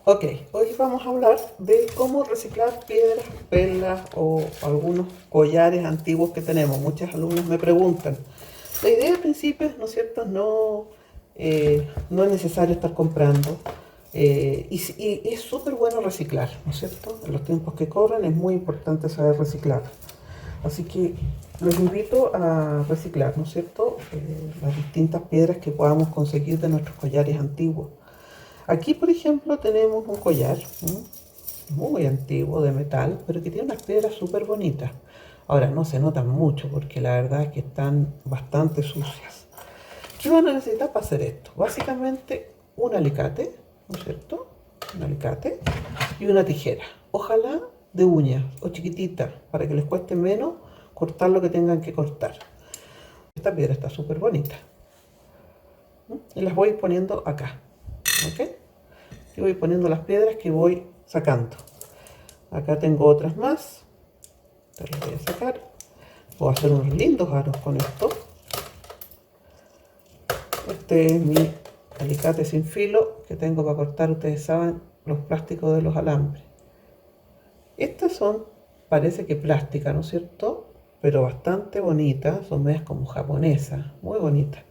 Ok, hoy vamos a hablar de cómo reciclar piedras, perlas o algunos collares antiguos que tenemos. Muchas alumnas me preguntan. La idea al principio, ¿no es cierto? No es necesario estar comprando. Y es súper bueno reciclar, ¿no es cierto? En los tiempos que corren es muy importante saber reciclar. Así que los invito a reciclar, ¿no es cierto? Las distintas piedras que podamos conseguir de nuestros collares antiguos. Aquí, por ejemplo, tenemos un collar muy antiguo de metal, pero que tiene unas piedras súper bonitas. Ahora, no se notan mucho porque la verdad es que están bastante sucias. ¿Qué van a necesitar para hacer esto? Básicamente un alicate, ¿no es cierto? Un alicate y una tijera. Ojalá de uñas o chiquititas para que les cueste menos cortar lo que tengan que cortar. Esta piedra está súper bonita. Y las voy poniendo acá. ¿Ok? Y voy poniendo las piedras que voy sacando. Acá tengo otras más. Te las voy a sacar. Puedo hacer unos lindos aros con esto. Este es mi alicate sin filo que tengo para cortar, ustedes saben, los plásticos de los alambres. Estas son, parece que plástica, ¿no es cierto? Pero bastante bonitas, son medias como japonesas, muy bonitas.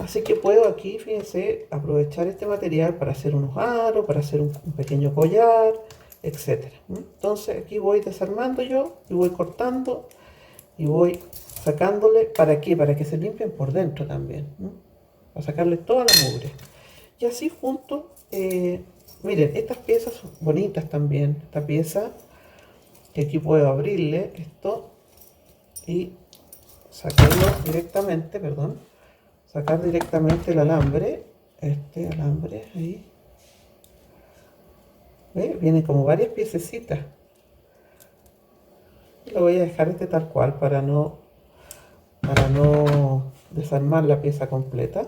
Así que puedo aquí, fíjense, aprovechar este material para hacer unos aros, para hacer un pequeño collar, etcétera. Entonces aquí voy desarmando yo y voy cortando y voy sacándole. ¿Para qué? Para que se limpien por dentro también. Para sacarle toda la mugre. Y así junto, miren, estas piezas son bonitas también. Esta pieza, que aquí puedo abrirle esto y sacarlo directamente, perdón. Sacar directamente el alambre, este alambre ahí. ¿Ve? Viene como varias piececitas. Lo voy a dejar este tal cual para no desarmar la pieza completa.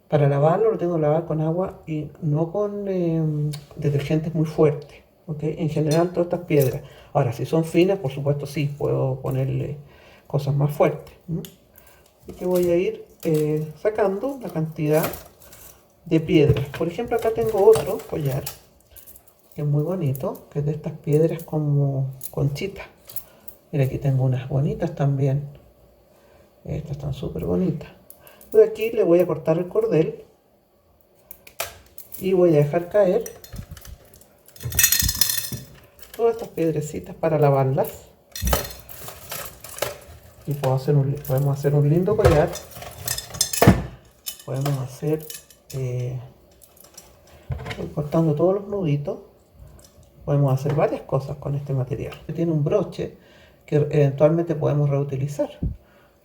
Para lavarlo lo tengo que lavar con agua y no con detergentes muy fuertes. ¿Okay? En general todas estas piedras. Ahora, si son finas, por supuesto sí, puedo ponerle cosas más fuertes. Así que voy a ir sacando la cantidad de piedras. Por ejemplo, acá tengo otro collar que es muy bonito, que es de estas piedras como conchitas. Mira, aquí tengo unas bonitas también. Estas están súper bonitas. De aquí le voy a cortar el cordel y voy a dejar caer todas estas piedrecitas para lavarlas. Y podemos hacer un lindo collar. Podemos hacer, voy cortando todos los nuditos. Podemos hacer varias cosas con este material. Tiene un broche que eventualmente podemos reutilizar.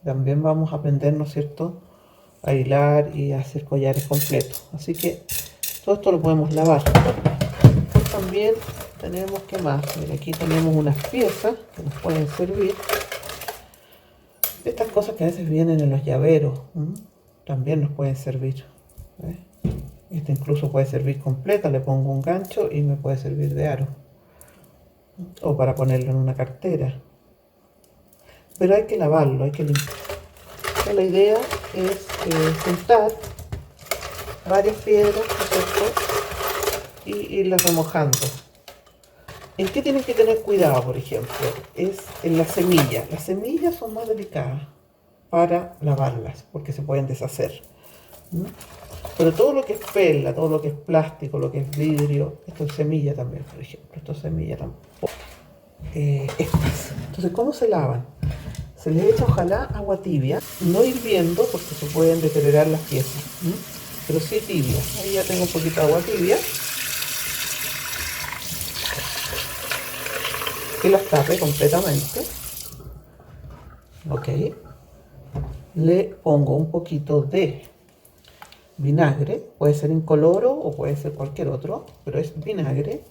También vamos a aprender, ¿no es cierto?, a hilar y a hacer collares completos. Así que todo esto lo podemos lavar. También tenemos, ¿qué más? Mira, aquí tenemos unas piezas que nos pueden servir. Estas cosas que a veces vienen en los llaveros, también nos pueden servir. ¿Ves? Esta incluso puede servir completa, le pongo un gancho y me puede servir de aro. O para ponerlo en una cartera. Pero hay que lavarlo, hay que limpiar. La idea es juntar varias piedras, ¿cierto? Y irlas remojando. ¿En qué tienen que tener cuidado, por ejemplo? Es en las semillas. Las semillas son más delicadas para lavarlas, porque se pueden deshacer. Pero todo lo que es perla, todo lo que es plástico, lo que es vidrio, esto es semilla también, por ejemplo. Esto es semilla tampoco. Estas. Entonces, ¿cómo se lavan? Se les echa ojalá agua tibia, no hirviendo porque se pueden deteriorar las piezas, pero sí tibia. Ahí ya tengo un poquito de agua tibia. Que las tape completamente. Ok. Le pongo un poquito de vinagre, puede ser incoloro o puede ser cualquier otro, pero es vinagre.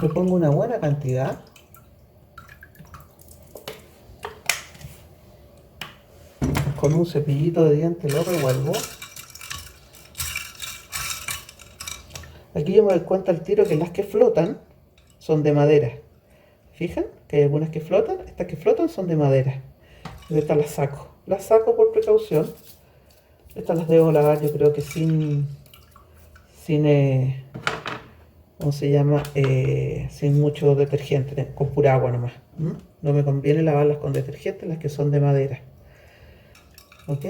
Le pongo una buena cantidad. Con un cepillito de dientes lo revuelvo. Aquí yo me doy cuenta al tiro que las que flotan son de madera. ¿Fijan? Que hay algunas que flotan. Estas que flotan son de madera. Y estas las saco. Las saco por precaución. Estas las debo lavar yo creo que sin ¿cómo se llama? Sin mucho detergente, con pura agua nomás. No me conviene lavarlas con detergente, las que son de madera. ¿Ok?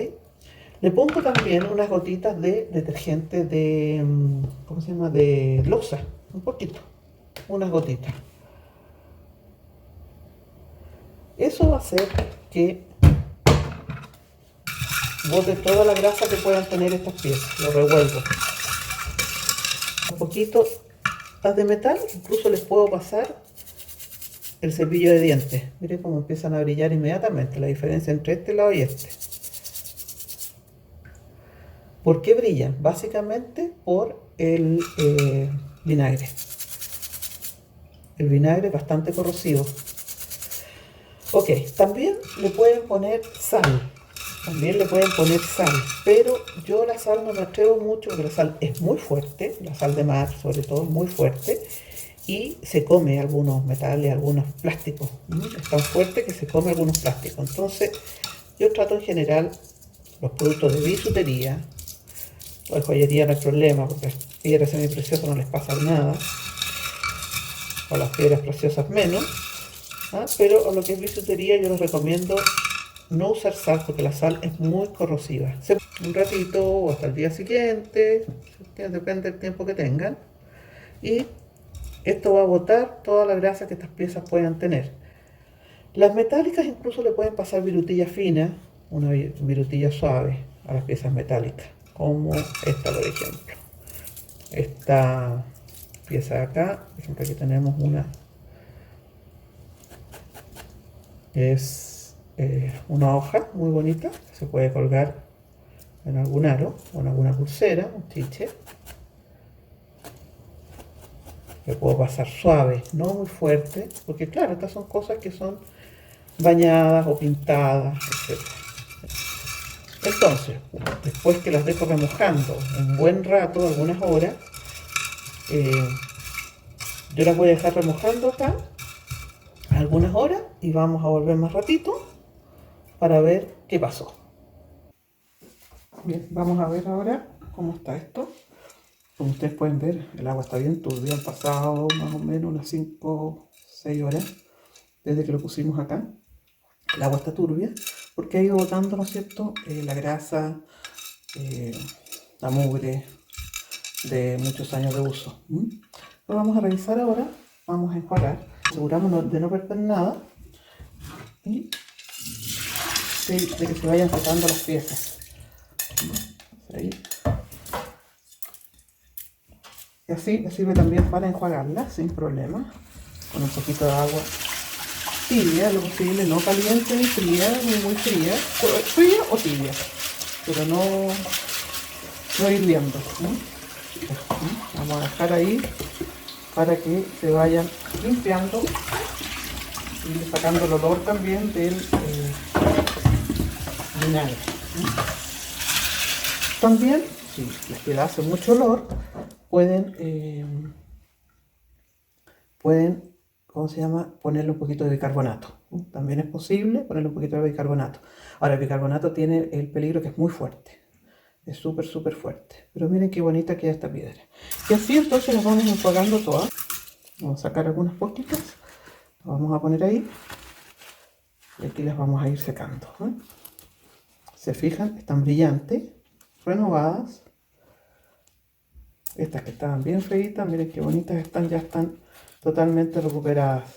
Le pongo también unas gotitas de detergente de, ¿cómo se llama? De loza, un poquito, unas gotitas. Eso va a hacer que bote toda la grasa que puedan tener estas piezas. Lo revuelvo. Un poquito de metal, incluso les puedo pasar el cepillo de dientes. Miren cómo empiezan a brillar inmediatamente, la diferencia entre este lado y este. ¿Por qué brillan? Básicamente por el vinagre. El vinagre es bastante corrosivo. Ok, también le pueden poner sal. También le pueden poner sal, pero yo la sal no me atrevo mucho porque la sal es muy fuerte, la sal de mar sobre todo es muy fuerte y se come algunos metales, algunos plásticos. Es tan fuerte que se come algunos plásticos. Entonces yo trato en general los productos de bisutería o de joyería, no hay problema porque las piedras semipreciosas no les pasa nada, o las piedras preciosas menos, pero a lo que es bisutería yo les recomiendo no usar sal porque la sal es muy corrosiva. Un ratito o hasta el día siguiente, depende del tiempo que tengan. Y esto va a botar toda la grasa que estas piezas puedan tener. Las metálicas incluso le pueden pasar virutilla fina, una virutilla suave a las piezas metálicas, como esta por ejemplo. Esta pieza de acá, por ejemplo aquí tenemos una, es una hoja muy bonita, que se puede colgar en algún aro o en alguna pulsera, un chiche. Le puedo pasar suave, no muy fuerte, porque claro, estas son cosas que son bañadas o pintadas, etc. Entonces, después que las dejo remojando un buen rato, algunas horas, yo las voy a dejar remojando acá algunas horas y vamos a volver más ratito para ver qué pasó. Bien, vamos a ver ahora cómo está esto. Como ustedes pueden ver, el agua está bien turbia. Han pasado más o menos unas 5 o 6 horas desde que lo pusimos acá. El agua está turbia porque ha ido botando, ¿no es cierto?, la grasa, la mugre de muchos años de uso. Lo vamos a revisar ahora, vamos a enjuagar, asegurarnos de no perder nada y de que se vayan sacando las piezas. Ahí. Y así me sirve también para enjuagarla sin problema, con un poquito de agua tibia, lo posible, no caliente ni fría, ni muy fría, fría o tibia, pero no hirviendo. Vamos a dejar ahí para que se vayan limpiando y sacando el olor también del vinagre. También, si les queda hace mucho olor, pueden, ¿cómo se llama?, ponerle un poquito de bicarbonato. También es posible ponerle un poquito de bicarbonato. Ahora, el bicarbonato tiene el peligro que es muy fuerte. Es súper, súper fuerte. Pero miren qué bonita queda esta piedra. Y así entonces las vamos enjuagando todas. Vamos a sacar algunas poquitas. Las vamos a poner ahí. Y aquí las vamos a ir secando. Se fijan, están brillantes, renovadas. Estas que estaban bien feitas, miren qué bonitas están, ya están totalmente recuperadas.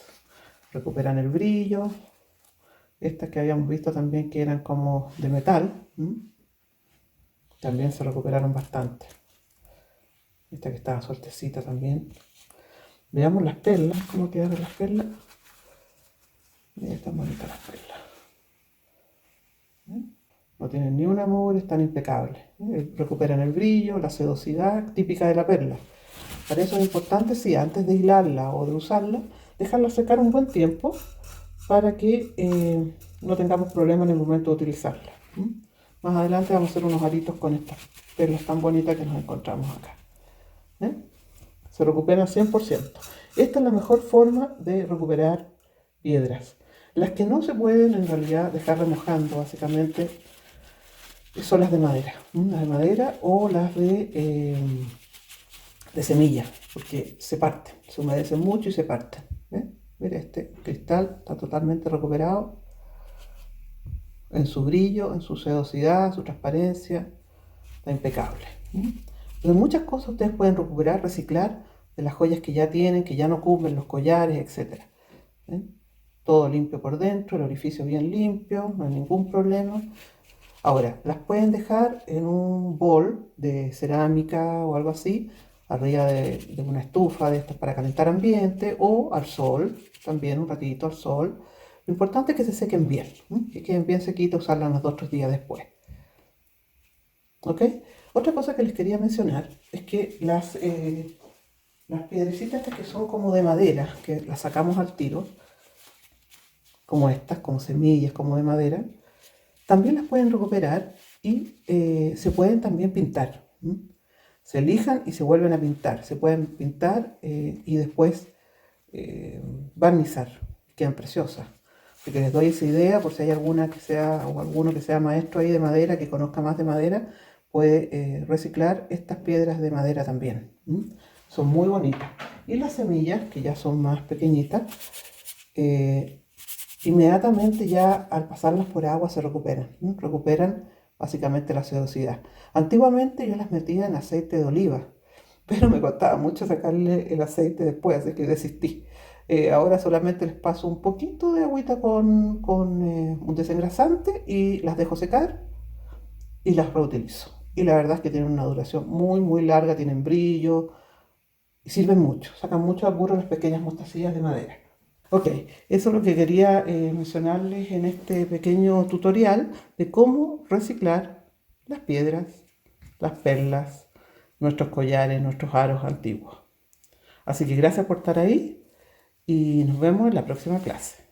Recuperan el brillo. Estas que habíamos visto también que eran como de metal, también se recuperaron bastante. Esta que estaba suertecita también. Veamos las perlas, cómo quedaron las perlas. Miren, están bonitas las perlas. No tienen ni una mugre, están impecables. Recuperan el brillo, la sedosidad típica de la perla. Para eso es importante, sí, antes de hilarla o de usarla, dejarla secar un buen tiempo para que no tengamos problemas en el momento de utilizarla. Más adelante vamos a hacer unos aritos con estas perlas tan bonitas que nos encontramos acá. Se recuperan 100%. Esta es la mejor forma de recuperar piedras. Las que no se pueden en realidad dejar remojando, básicamente, son las de madera. Las de madera o las de semilla, porque se parten, se humedecen mucho y se parten. Mira, este cristal está totalmente recuperado en su brillo, en su sedosidad, su transparencia, está impecable. Entonces muchas cosas ustedes pueden recuperar, reciclar de las joyas que ya tienen, que ya no cubren, los collares, etc. Todo limpio por dentro, el orificio bien limpio, no hay ningún problema. Ahora, las pueden dejar en un bol de cerámica o algo así, arriba de una estufa de estas para calentar ambiente, o al sol, también un ratito al sol. Lo importante es que se sequen bien, que queden bien sequitos, usarlas unos 2 o 3 días después. ¿Ok? Otra cosa que les quería mencionar es que las piedrecitas estas que son como de madera, que las sacamos al tiro, como estas, como semillas, como de madera, también las pueden recuperar y se pueden también pintar. Se lijan y se vuelven a pintar. Se pueden pintar y después barnizar. Quedan preciosas. Así que les doy esa idea por si hay alguna que sea o alguno que sea maestro ahí de madera, que conozca más de madera, puede reciclar estas piedras de madera también. Son muy bonitas. Y las semillas, que ya son más pequeñitas, inmediatamente ya al pasarlas por agua se recuperan básicamente la sedosidad. Antiguamente yo las metía en aceite de oliva, pero me costaba mucho sacarle el aceite después, así que desistí. Ahora solamente les paso un poquito de agüita con un desengrasante y las dejo secar y las reutilizo. Y la verdad es que tienen una duración muy, muy larga, tienen brillo y sirven mucho, sacan mucho apuro las pequeñas mostacillas de madera. Ok, eso es lo que quería mencionarles en este pequeño tutorial de cómo reciclar las piedras, las perlas, nuestros collares, nuestros aros antiguos. Así que gracias por estar ahí y nos vemos en la próxima clase.